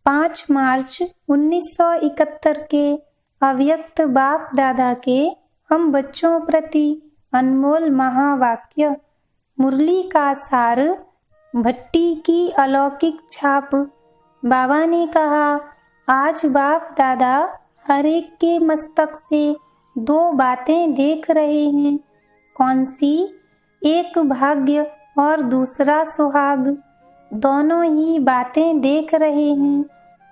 5 मार्च 1971 के अव्यक्त बाप दादा के हम बच्चों प्रति अनमोल महावाक्य। मुरली का सार, भट्टी की अलौकिक छाप। बाबा ने कहा, आज बाप दादा हर एक के मस्तक से 2 बातें देख रहे हैं। कौन सी? एक भाग्य और दूसरा सुहाग। दोनों ही बातें देख रहे हैं।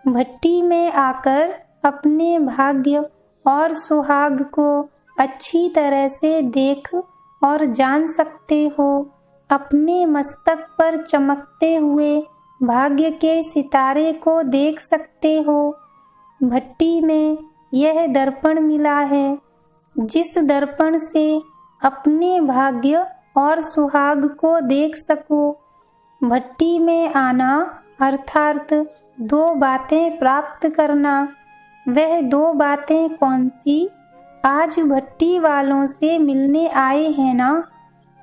भट्टी में आकर अपने भाग्य और सुहाग को अच्छी तरह से देख और जान सकते हो। अपने मस्तक पर चमकते हुए भाग्य के सितारे को देख सकते हो। भट्टी में यह दर्पण मिला है, जिस दर्पण से अपने भाग्य और सुहाग को देख सको। भट्टी में आना अर्थात 2 बातें प्राप्त करना। वह 2 बातें कौन सी? आज भट्टी वालों से मिलने आए हैं ना,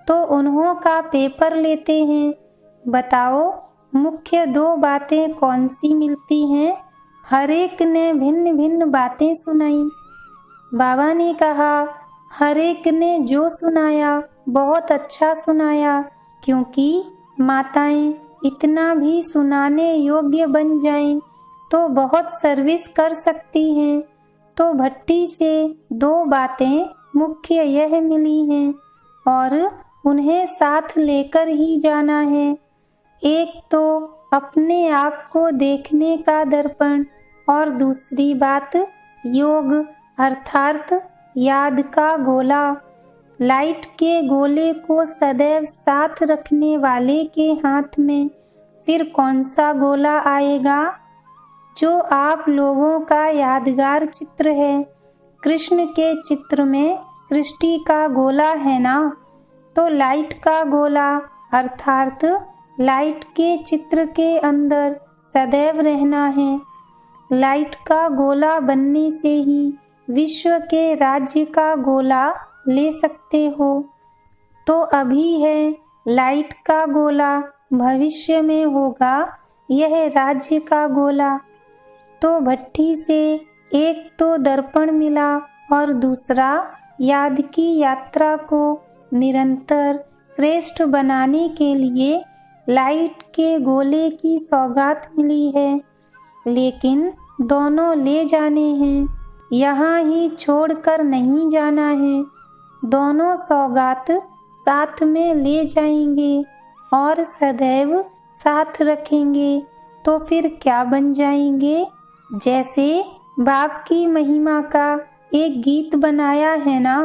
तो उन्हों का पेपर लेते हैं। बताओ, मुख्य 2 बातें कौन सी मिलती हैं? हर एक ने भिन्न भिन्न बातें सुनाई। बाबा ने कहा, हर एक ने जो सुनाया बहुत अच्छा सुनाया, क्योंकि माताएं इतना भी सुनाने योग्य बन जाएं तो बहुत सर्विस कर सकती हैं। तो भट्टी से 2 बातें मुख्य यह मिली हैं और उन्हें साथ लेकर ही जाना है। एक तो अपने आप को देखने का दर्पण और दूसरी बात योग अर्थात याद का गोला। लाइट के गोले को सदैव साथ रखने वाले के हाथ में फिर कौन सा गोला आएगा? जो आप लोगों का यादगार चित्र है। कृष्ण के चित्र में सृष्टि का गोला है ना, तो लाइट का गोला अर्थात लाइट के चित्र के अंदर सदैव रहना है। लाइट का गोला बनने से ही विश्व के राज्य का गोला ले सकते हो। तो अभी है लाइट का गोला, भविष्य में होगा यह राज्य का गोला। तो भट्टी से एक तो दर्पण मिला और दूसरा याद की यात्रा को निरंतर श्रेष्ठ बनाने के लिए लाइट के गोले की सौगात मिली है। लेकिन दोनों ले जाने हैं, यहाँ ही छोड़कर नहीं जाना है। दोनों सौगात साथ में ले जाएंगे और सदैव साथ रखेंगे, तो फिर क्या बन जाएंगे? जैसे बाप की महिमा का एक गीत बनाया है ना,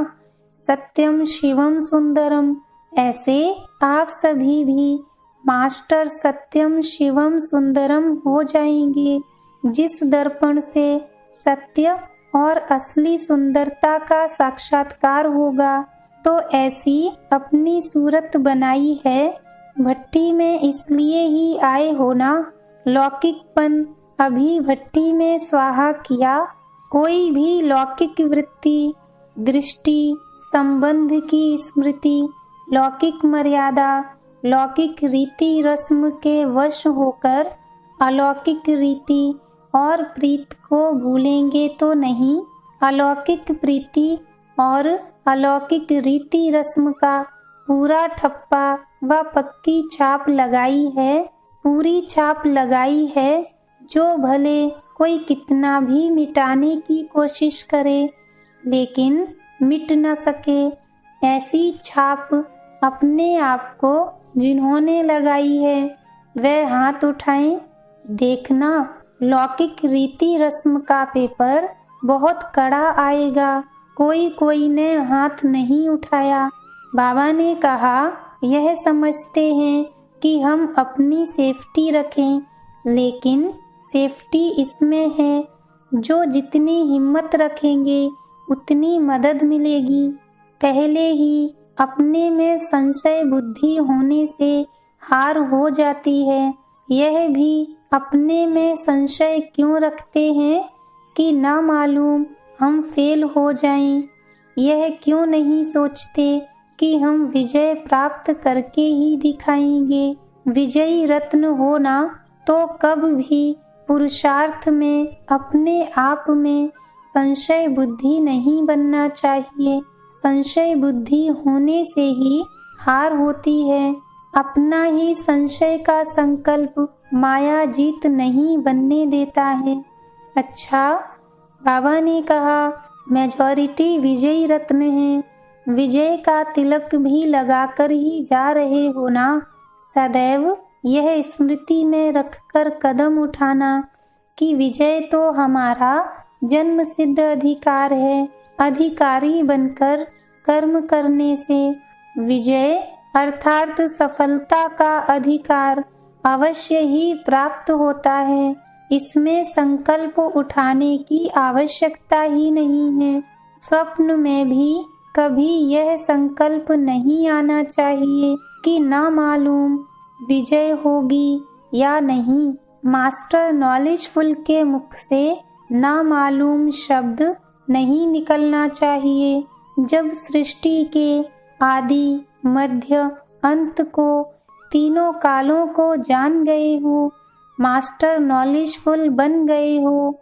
सत्यम शिवम सुंदरम, ऐसे आप सभी भी मास्टर सत्यम शिवम सुंदरम हो जाएंगे। जिस दर्पण से सत्य और असली सुंदरता का साक्षात्कार होगा, तो ऐसी अपनी सूरत बनाई है। भट्टी में इसलिए ही आए हो ना। लौकिकपन अभी भट्टी में स्वाहा किया। कोई भी लौकिक वृत्ति, दृष्टि, संबंध की स्मृति, लौकिक मर्यादा, लौकिक रीति रस्म के वश होकर अलौकिक रीति और प्रीत को भूलेंगे तो नहीं। अलौकिक प्रीति और अलौकिक रीति रस्म का पूरा ठप्पा व पक्की छाप लगाई है, पूरी छाप लगाई है। जो भले कोई कितना भी मिटाने की कोशिश करे, लेकिन मिट न सके, ऐसी छाप अपने आप को जिन्होंने लगाई है वह हाथ उठाएं। देखना, लौकिक रीति रस्म का पेपर बहुत कड़ा आएगा। कोई ने हाथ नहीं उठाया। बाबा ने कहा, यह समझते हैं कि हम अपनी सेफ्टी रखें, लेकिन सेफ्टी इसमें है जो जितनी हिम्मत रखेंगे उतनी मदद मिलेगी। पहले ही अपने में संशय बुद्धि होने से हार हो जाती है। यह भी अपने में संशय क्यों रखते हैं कि ना मालूम हम फेल हो जाएं। यह क्यों नहीं सोचते कि हम विजय प्राप्त करके ही दिखाएंगे। विजयी रत्न हो ना, तो कब भी पुरुषार्थ में अपने आप में संशय बुद्धि नहीं बनना चाहिए। संशय बुद्धि होने से ही हार होती है। अपना ही संशय का संकल्प माया जीत नहीं बनने देता है। अच्छा, बाबा ने कहा मेजॉरिटी विजयी रत्न है। विजय का तिलक भी लगाकर ही जा रहे हो ना। सदैव यह स्मृति में रखकर कदम उठाना कि विजय तो हमारा जन्म सिद्ध अधिकार है। अधिकारी बनकर कर्म करने से विजय अर्थात सफलता का अधिकार अवश्य ही प्राप्त होता है। इसमें संकल्प उठाने की आवश्यकता ही नहीं है। स्वप्न में भी कभी यह संकल्प नहीं आना चाहिए कि ना मालूम विजय होगी या नहीं। मास्टर नॉलेजफुल के मुख से ना मालूम शब्द नहीं निकलना चाहिए। जब सृष्टि के आदि मध्य अंत को तीनों कालों को जान गए हो, मास्टर नॉलेजफुल बन गए हो,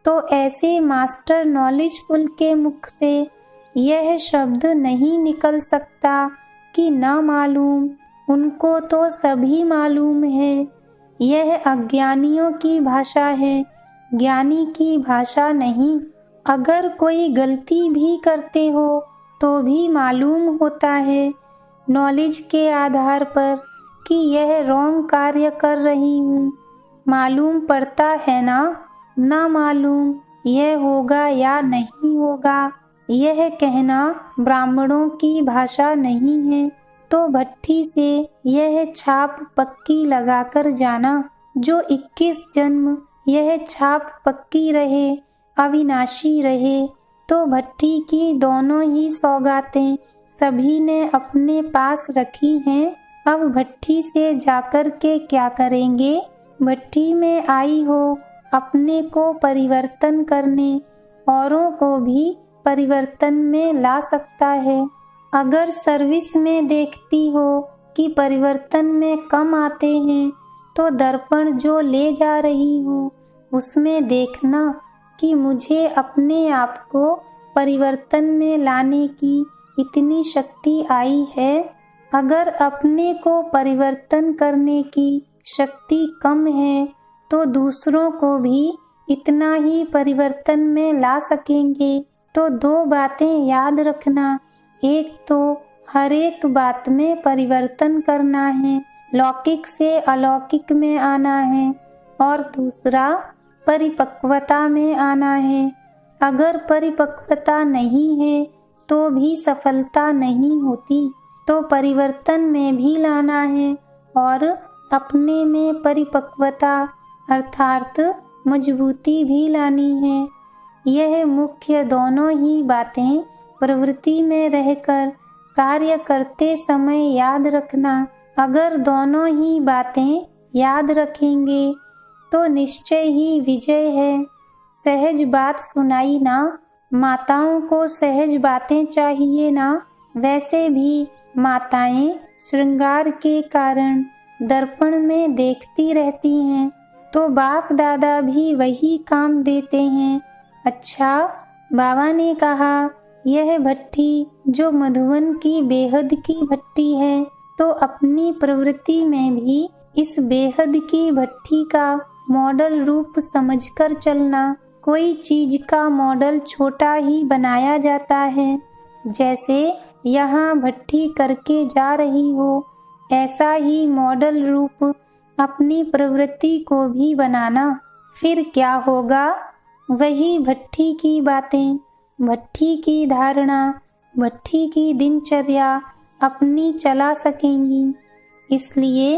तो ऐसे मास्टर नॉलेजफुल के मुख से यह शब्द नहीं निकल सकता कि ना मालूम। उनको तो सभी मालूम है। यह अज्ञानियों की भाषा है, ज्ञानी की भाषा नहीं। अगर कोई गलती भी करते हो तो भी मालूम होता है नॉलेज के आधार पर कि यह रॉन्ग कार्य कर रही हूँ। मालूम पड़ता है ना मालूम यह होगा या नहीं होगा। यह कहना ब्राह्मणों की भाषा नहीं है। तो भट्ठी से यह छाप पक्की लगाकर जाना। जो 21 जन्म यह छाप पक्की रहे, अविनाशी रहे। तो भट्ठी की दोनों ही सौगातें सभी ने अपने पास रखी हैं। अब भट्ठी से जाकर के क्या करेंगे? भट्ठी में आई हो अपने को परिवर्तन करने, औरों को भी परिवर्तन में ला सकता है। अगर सर्विस में देखती हो कि परिवर्तन में कम आते हैं तो दर्पण जो ले जा रही हूँ उसमें देखना कि मुझे अपने आप को परिवर्तन में लाने की इतनी शक्ति आई है। अगर अपने को परिवर्तन करने की शक्ति कम है तो दूसरों को भी इतना ही परिवर्तन में ला सकेंगे। तो 2 बातें याद रखना। एक तो हर एक बात में परिवर्तन करना है, लौकिक से अलौकिक में आना है, और दूसरा परिपक्वता में आना है। अगर परिपक्वता नहीं है तो भी सफलता नहीं होती। तो परिवर्तन में भी लाना है और अपने में परिपक्वता अर्थात मजबूती भी लानी है। यह मुख्य दोनों ही बातें प्रवृत्ति में रहकर कार्य करते समय याद रखना। अगर दोनों ही बातें याद रखेंगे तो निश्चय ही विजय है। सहज बात सुनाई ना। माताओं को सहज बातें चाहिए ना। वैसे भी माताएं श्रृंगार के कारण दर्पण में देखती रहती हैं, तो बाप दादा भी वही काम देते हैं। अच्छा, बाबा ने कहा यह भट्ठी जो मधुबन की बेहद की भट्टी है, तो अपनी प्रवृत्ति में भी इस बेहद की भट्टी का मॉडल रूप समझकर चलना। कोई चीज का मॉडल छोटा ही बनाया जाता है। जैसे यहाँ भट्टी करके जा रही हो, ऐसा ही मॉडल रूप अपनी प्रवृत्ति को भी बनाना। फिर क्या होगा? वही भट्टी की बातें, भट्टी की धारणा, भट्टी की दिनचर्या अपनी चला सकेंगी। इसलिए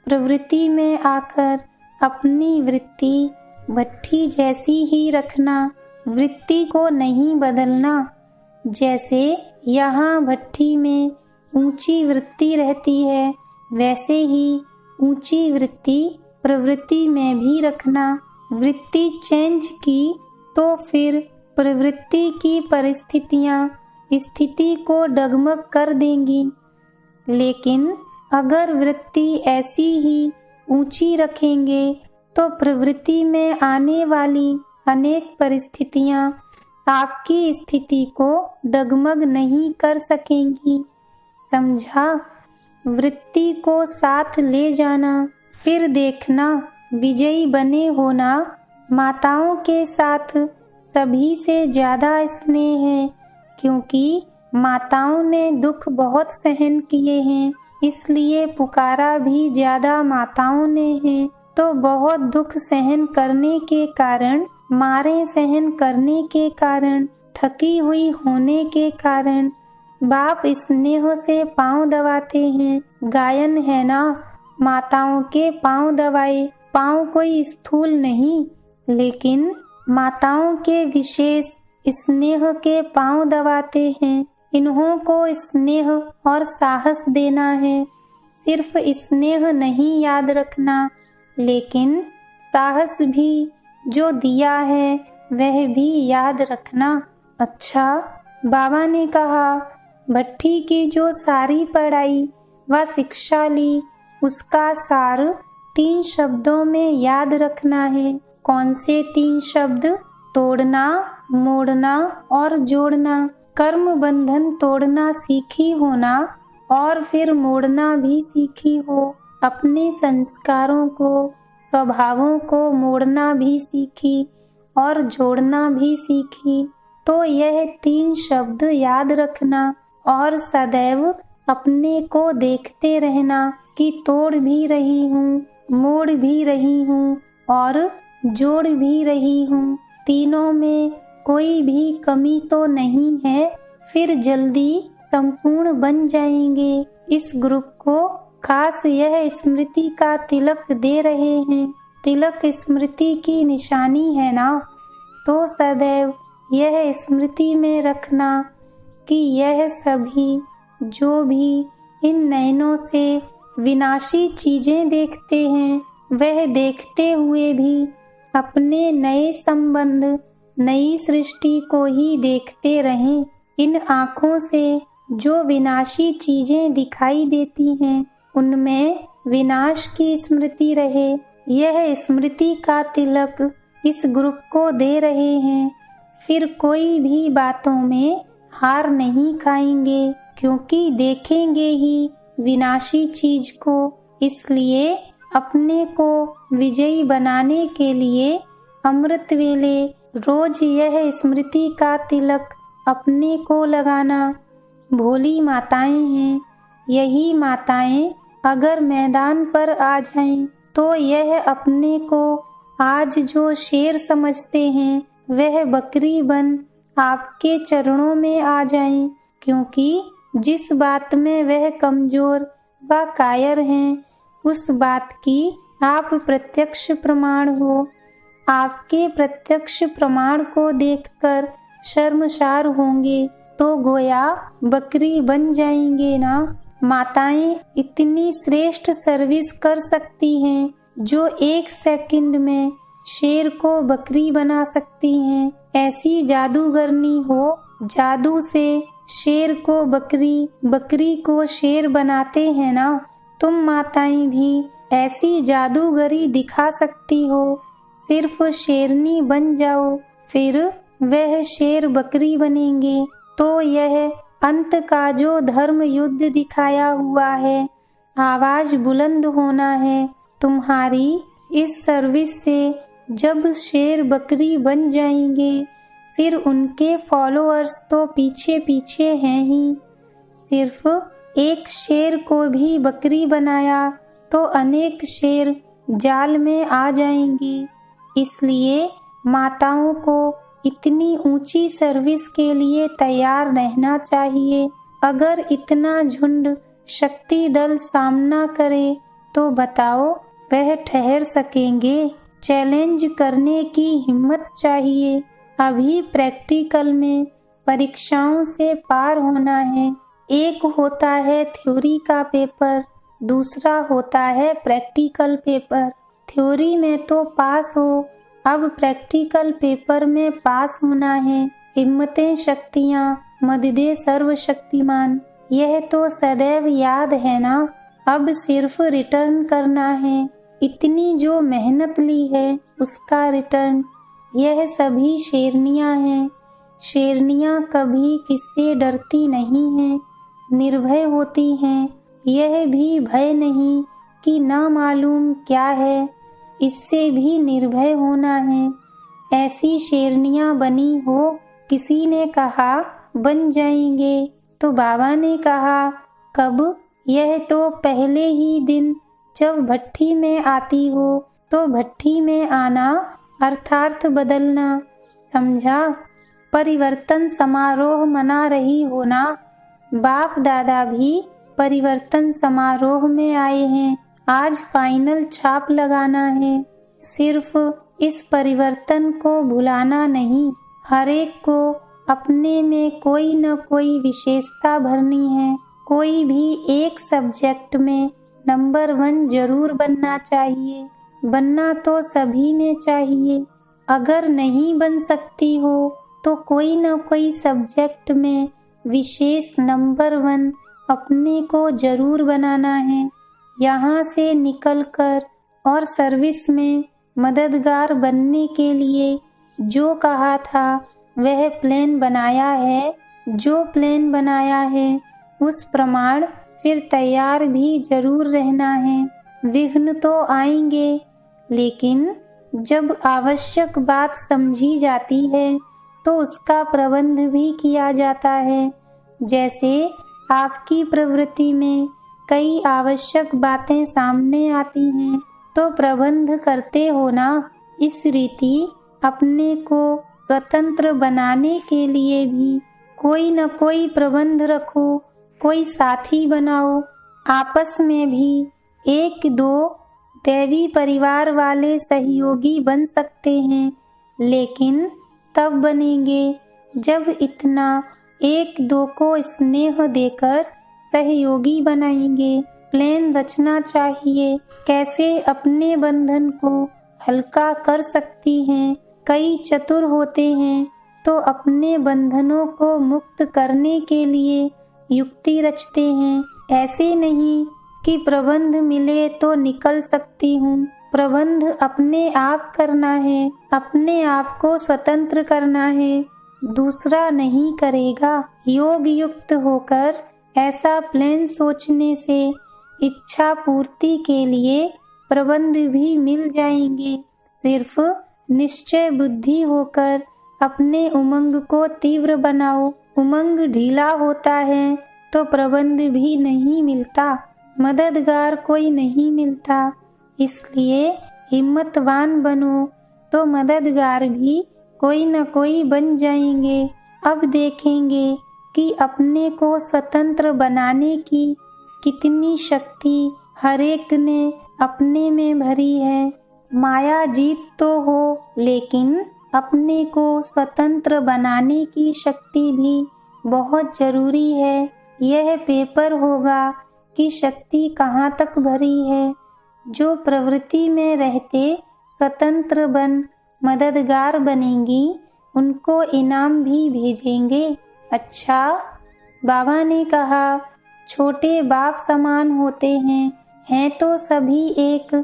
प्रवृत्ति में आकर अपनी वृत्ति भट्टी जैसी ही रखना, वृत्ति को नहीं बदलना। जैसे यहाँ भट्टी में ऊंची वृत्ति रहती है, वैसे ही ऊंची वृत्ति प्रवृत्ति में भी रखना। वृत्ति चेंज की तो फिर प्रवृत्ति की परिस्थितियाँ स्थिति को डगमग कर देंगी। लेकिन अगर वृत्ति ऐसी ही ऊंची रखेंगे तो प्रवृत्ति में आने वाली अनेक परिस्थितियां आपकी स्थिति को डगमग नहीं कर सकेंगी। समझा? वृत्ति को साथ ले जाना, फिर देखना विजयी बने होना। माताओं के साथ सभी से ज़्यादा स्नेह है, क्योंकि माताओं ने दुख बहुत सहन किए हैं, इसलिए पुकारा भी ज़्यादा माताओं ने है। तो बहुत दुख सहन करने के कारण, मारें सहन करने के कारण, थकी हुई होने के कारण बाप स्नेह से पांव दबाते हैं। गायन है ना, माताओं के पांव दबाए। पांव कोई स्थूल नहीं, लेकिन माताओं के विशेष स्नेह के पांव दबाते हैं। इन्हों को स्नेह और साहस देना है। सिर्फ स्नेह नहीं याद रखना, लेकिन साहस भी जो दिया है वह भी याद रखना। अच्छा, बाबा ने कहा भट्ठी की जो सारी पढ़ाई व शिक्षा ली उसका सार 3 शब्दों में याद रखना है। कौन से 3 शब्द? तोड़ना, मोड़ना और जोड़ना। कर्म बंधन तोड़ना सीखी होना और फिर मोड़ना भी सीखी हो। अपने संस्कारों को, स्वभावों को मोड़ना भी सीखी और जोड़ना भी सीखी। तो यह 3 शब्द याद रखना और सदैव अपने को देखते रहना कि तोड़ भी रही हूँ, मोड़ भी रही हूँ और जोड़ भी रही हूँ। तीनों में कोई भी कमी तो नहीं है, फिर जल्दी संपूर्ण बन जाएंगे। इस ग्रुप को खास यह स्मृति का तिलक दे रहे हैं। तिलक स्मृति की निशानी है ना, तो सदैव यह स्मृति में रखना कि यह सभी जो भी इन नयनों से विनाशी चीजें देखते हैं, वह देखते हुए भी अपने नए संबंध, नई सृष्टि को ही देखते रहें। इन आँखों से जो विनाशी चीजें दिखाई देती हैं, उनमें विनाश की स्मृति रहे। यह स्मृति का तिलक इस ग्रुप को दे रहे हैं। फिर कोई भी बातों में हार नहीं खाएंगे, क्योंकि देखेंगे ही विनाशी चीज को। इसलिए अपने को विजयी बनाने के लिए अमृत वेले रोज यह स्मृति का तिलक अपने को लगाना। भोली माताएं हैं, यही माताएं अगर मैदान पर आ जाएं, तो यह अपने को आज जो शेर समझते हैं वह बकरी बन आपके चरणों में आ जाएं, क्योंकि जिस बात में वह कमजोर व कायर हैं, उस बात की आप प्रत्यक्ष प्रमाण हो। आपके प्रत्यक्ष प्रमाण को देखकर शर्मसार होंगे तो गोया बकरी बन जाएंगे ना। माताएं इतनी श्रेष्ठ सर्विस कर सकती हैं जो 1 सेकंड में शेर को बकरी बना सकती हैं। ऐसी जादूगरनी हो, जादू से शेर को बकरी, बकरी को शेर बनाते हैं ना। तुम माताएं भी ऐसी जादूगरी दिखा सकती हो। सिर्फ शेरनी बन जाओ, फिर वह शेर बकरी बनेंगे। तो यह अंत का जो धर्म युद्ध दिखाया हुआ है, आवाज बुलंद होना है। तुम्हारी इस सर्विस से जब शेर बकरी बन जाएंगे, फिर उनके फॉलोअर्स तो पीछे पीछे हैं ही। सिर्फ एक शेर को भी बकरी बनाया तो अनेक शेर जाल में आ जाएंगे। इसलिए माताओं को इतनी ऊंची सर्विस के लिए तैयार रहना चाहिए। अगर इतना झुंड शक्ति दल सामना करे तो बताओ वह ठहर सकेंगे? चैलेंज करने की हिम्मत चाहिए। अभी प्रैक्टिकल में परीक्षाओं से पार होना है। एक होता है थ्योरी का पेपर, दूसरा होता है प्रैक्टिकल पेपर। थ्योरी में तो पास हो, अब प्रैक्टिकल पेपर में पास होना है। हिम्मतें शक्तियाँ मददे सर्वशक्तिमान, यह तो सदैव याद है ना। अब सिर्फ रिटर्न करना है। इतनी जो मेहनत ली है उसका रिटर्न। यह सभी शेरनियाँ हैं। शेरनियाँ कभी किससे डरती नहीं हैं, निर्भय होती हैं। यह भी भय नहीं कि ना मालूम क्या है, इससे भी निर्भय होना है। ऐसी शेरनियाँ बनी हो। किसी ने कहा बन जाएंगे, तो बाबा ने कहा कब? यह तो पहले ही दिन जब भट्ठी में आती हो तो भट्ठी में आना अर्थार्थ बदलना, समझा? परिवर्तन समारोह मना रही हो ना। बाप दादा भी परिवर्तन समारोह में आए हैं। आज फाइनल छाप लगाना है। सिर्फ इस परिवर्तन को भुलाना नहीं, हर एक को अपने में कोई न कोई विशेषता भरनी है। कोई भी एक सब्जेक्ट में नंबर 1 जरूर बनना चाहिए। बनना तो सभी में चाहिए। अगर नहीं बन सकती हो तो कोई न कोई सब्जेक्ट में विशेष नंबर 1 अपने को जरूर बनाना है। यहाँ से निकलकर और सर्विस में मददगार बनने के लिए जो कहा था वह प्लान बनाया है। जो प्लान बनाया है उस प्रमाण फिर तैयार भी जरूर रहना है। विघ्न तो आएंगे, लेकिन जब आवश्यक बात समझी जाती है तो उसका प्रबंध भी किया जाता है। जैसे आपकी प्रवृत्ति में कई आवश्यक बातें सामने आती हैं तो प्रबंध करते हो ना। इस रीति अपने को स्वतंत्र बनाने के लिए भी कोई न कोई प्रबंध रखो, कोई साथी बनाओ। आपस में भी 1-2 दैवी परिवार वाले सहयोगी बन सकते हैं, लेकिन तब बनेंगे जब इतना 1-2 को स्नेह देकर सहयोगी बनाएंगे। प्लान रचना चाहिए, कैसे अपने बंधन को हल्का कर सकती हैं। कई चतुर होते हैं तो अपने बंधनों को मुक्त करने के लिए युक्ति रचते हैं। ऐसे नहीं कि प्रबंध मिले तो निकल सकती हूँ। प्रबंध अपने आप करना है, अपने आप को स्वतंत्र करना है, दूसरा नहीं करेगा। योग युक्त होकर ऐसा प्लान सोचने से इच्छा पूर्ति के लिए प्रबंध भी मिल जाएंगे। सिर्फ निश्चय बुद्धि होकर अपने उमंग को तीव्र बनाओ। उमंग ढीला होता है तो प्रबंध भी नहीं मिलता, मददगार कोई नहीं मिलता। इसलिए हिम्मतवान बनो तो मददगार भी कोई न कोई बन जाएंगे। अब देखेंगे कि अपने को स्वतंत्र बनाने की कितनी शक्ति हर एक ने अपने में भरी है। माया जीत तो हो, लेकिन अपने को स्वतंत्र बनाने की शक्ति भी बहुत जरूरी है। यह पेपर होगा कि शक्ति कहाँ तक भरी है। जो प्रवृत्ति में रहते स्वतंत्र बन मददगार बनेंगी, उनको इनाम भी भेजेंगे। अच्छा, बाबा ने कहा छोटे बाप समान होते हैं तो सभी एक,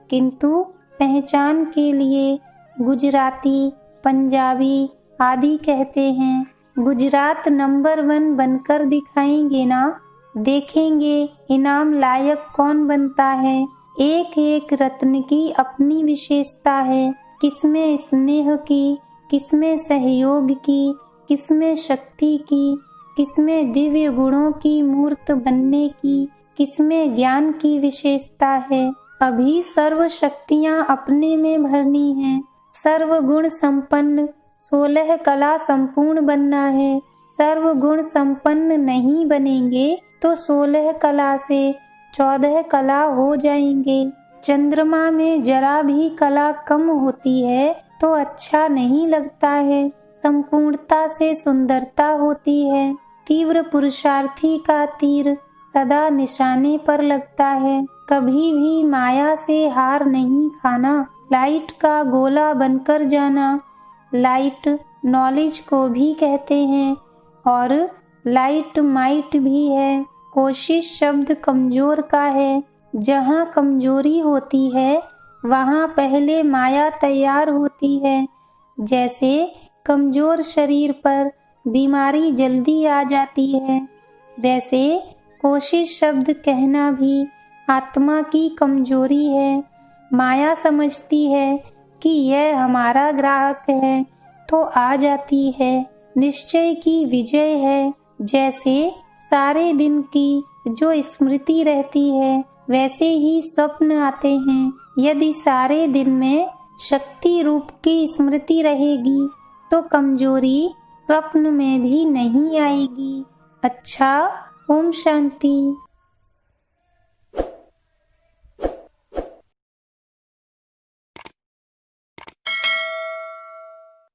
किंतु पहचान के लिए गुजराती, पंजाबी आदि कहते हैं। गुजरात नंबर 1 बनकर दिखाएंगे ना। देखेंगे इनाम लायक कौन बनता है। एक एक रत्न की अपनी विशेषता है, किसमें स्नेह की, किसमें सहयोग की, किसमें शक्ति की, किसमें दिव्य गुणों की मूर्त बनने की, किसमें ज्ञान की विशेषता है। अभी सर्व शक्तियाँ अपने में भरनी हैं। सर्व गुण संपन्न 16 कला संपूर्ण बनना है। सर्व गुण संपन्न नहीं बनेंगे तो 16 कला से 14 कला हो जाएंगे। चंद्रमा में जरा भी कला कम होती है तो अच्छा नहीं लगता है। संपूर्णता से सुंदरता होती है। तीव्र पुरुषार्थी का तीर सदा निशाने पर लगता है। कभी भी माया से हार नहीं खाना। लाइट का गोला बनकर जाना। लाइट नॉलेज को भी कहते हैं और लाइट माइट भी है। कोशिश शब्द कमजोर का है। जहाँ कमजोरी होती है वहाँ पहले माया तैयार होती है। जैसे कमजोर शरीर पर बीमारी जल्दी आ जाती है, वैसे कोशिश शब्द कहना भी आत्मा की कमजोरी है। माया समझती है कि यह हमारा ग्राहक है तो आ जाती है। निश्चय की विजय है। जैसे सारे दिन की जो स्मृति रहती है, वैसे ही स्वप्न आते हैं। यदि सारे दिन में शक्ति रूप की स्मृति रहेगी तो कमजोरी स्वप्न में भी नहीं आएगी। अच्छा, ओम शांति।